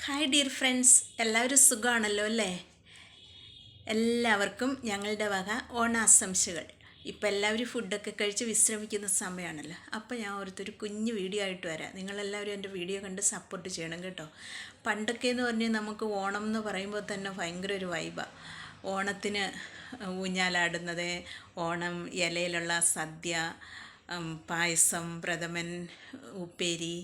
Hi dear friends, എല്ലാവരും സുഖമാണല്ലോ അല്ലേ? എല്ലാവർക്കും ഞങ്ങളുടെ വക ഓണാശംസകൾ. ഇപ്പം എല്ലാവരും ഫുഡൊക്കെ കഴിച്ച് വിശ്രമിക്കുന്ന സമയമാണല്ലോ. അപ്പോൾ ഞാൻ ഓർത്തൊരു കുഞ്ഞു വീഡിയോ ആയിട്ട് വരാം. നിങ്ങളെല്ലാവരും എൻ്റെ വീഡിയോ കണ്ട് സപ്പോർട്ട് ചെയ്യണം കേട്ടോ. പണ്ടൊക്കെ എന്ന് പറഞ്ഞാൽ നമുക്ക് ഓണം എന്ന് പറയുമ്പോൾ തന്നെ ഭയങ്കര ഒരു വൈബാണ്. ഓണത്തിന് ഊഞ്ഞാലാടുന്നത്, ഓണം ഇലയിലുള്ള സദ്യ, പായസം, പ്രഥമൻ, ഉപ്പേരി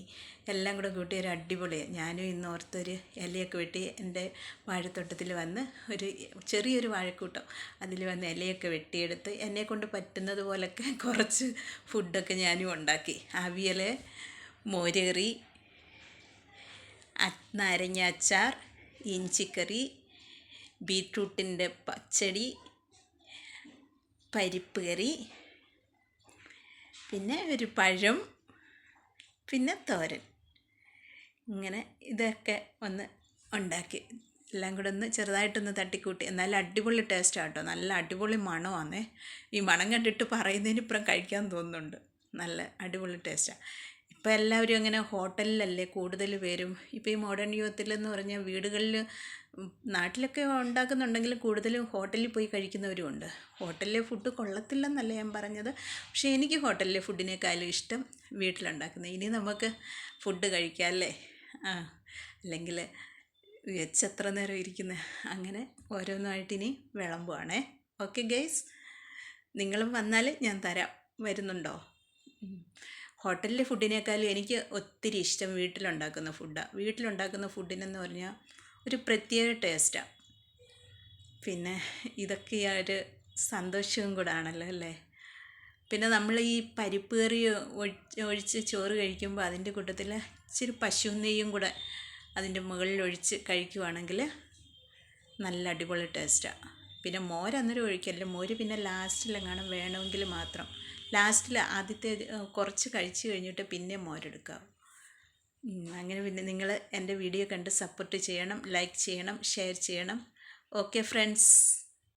എല്ലാം കൂടെ കൂട്ടി ഒരു അടിപൊളിയാണ്. ഞാനും ഇന്ന് ഓർത്തൊരു ഇലയൊക്കെ വെട്ടി എൻ്റെ വാഴത്തോട്ടത്തിൽ വന്ന് ഒരു ചെറിയൊരു വാഴക്കൂട്ടം അതിൽ വന്ന് ഇലയൊക്കെ വെട്ടിയെടുത്ത് എന്നെക്കൊണ്ട് പറ്റുന്നത് പോലൊക്കെ കുറച്ച് ഫുഡൊക്കെ ഞാനും ഉണ്ടാക്കി. അവിയൽ, മോരേറി, നാരങ്ങ അച്ചാർ, ഇഞ്ചിക്കറി, ബീട്രൂട്ടിൻ്റെ പച്ചടി, പരിപ്പ് കറി, പിന്നെ ഒരു പഴം, പിന്നെ തോരൻ. ഇങ്ങനെ ഇതൊക്കെ ഒന്ന് ഉണ്ടാക്കി എല്ലാം കൂടെ ഒന്ന് ചെറുതായിട്ടൊന്ന് തട്ടിക്കൂട്ടി. എന്നാലും അടിപൊളി ടേസ്റ്റാണ് കേട്ടോ. നല്ല അടിപൊളി മണമാണേ. ഈ മണം കണ്ടിട്ട് പറയുന്നതിനിപ്പുറം കഴിക്കാൻ തോന്നുന്നുണ്ട്. നല്ല അടിപൊളി ടേസ്റ്റാണ്. ഇപ്പോൾ എല്ലാവരും അങ്ങനെ ഹോട്ടലിലല്ലേ കൂടുതൽ പേരും. ഇപ്പോൾ ഈ മോഡേൺ യുഗത്തിലെന്ന് പറഞ്ഞാൽ വീടുകളിൽ നാട്ടിലൊക്കെ ഉണ്ടാക്കുന്നുണ്ടെങ്കിലും കൂടുതലും ഹോട്ടലിൽ പോയി കഴിക്കുന്നവരും ഉണ്ട്. ഹോട്ടലിലെ ഫുഡ് കൊള്ളത്തില്ലെന്നല്ല ഞാൻ പറഞ്ഞത്, പക്ഷേ എനിക്ക് ഹോട്ടലിലെ ഫുഡിനേക്കാളും ഇഷ്ടം വീട്ടിലുണ്ടാക്കുന്നത്. ഇനി നമുക്ക് ഫുഡ് കഴിക്കാം അല്ലേ? അല്ലെങ്കിൽ വെച്ചെത്ര നേരം ഇരിക്കുന്നത്. അങ്ങനെ ഓരോന്നായിട്ട് ഇനി വിളമ്പുവാണേ. ഓക്കെ ഗൈസ്, നിങ്ങളും വന്നാൽ ഞാൻ തരാം. വരുന്നുണ്ടോ? ഹോട്ടലിലെ ഫുഡിനേക്കാളും എനിക്ക് ഒത്തിരി ഇഷ്ടം വീട്ടിലുണ്ടാക്കുന്ന ഫുഡാണ്. വീട്ടിലുണ്ടാക്കുന്ന ഫുഡിനെന്ന് പറഞ്ഞാൽ ഒരു പ്രത്യേക ടേസ്റ്റാണ്. പിന്നെ ഇതൊക്കെ ഒരു സന്തോഷവും കൂടെ ആണല്ലോ അല്ലേ? പിന്നെ നമ്മൾ ഈ പരിപ്പ് കറി ഒഴിച്ച് ചോറ് കഴിക്കുമ്പോൾ അതിൻ്റെ കൂട്ടത്തിൽ ഇച്ചിരി പശു നെയ്യും കൂടെ അതിൻ്റെ മുകളിൽ ഒഴിച്ച് കഴിക്കുവാണെങ്കിൽ നല്ല അടിപൊളി ടേസ്റ്റാണ്. പിന്നെ മോര് അന്നേരം ഒഴിക്കല്ല, മോര് പിന്നെ ലാസ്റ്റിലെങ്ങാനും വേണമെങ്കിൽ മാത്രം. ലാസ്റ്റിൽ ആദ്യത്തെ കുറച്ച് കഴിച്ച് കഴിഞ്ഞിട്ട് പിന്നെ മോരെടുക്കാം. അങ്ങനെ പിന്നെ നിങ്ങൾ എൻ്റെ വീഡിയോ കണ്ട് സപ്പോർട്ട് ചെയ്യണം, ലൈക്ക് ചെയ്യണം, ഷെയർ ചെയ്യണം. Okay friends.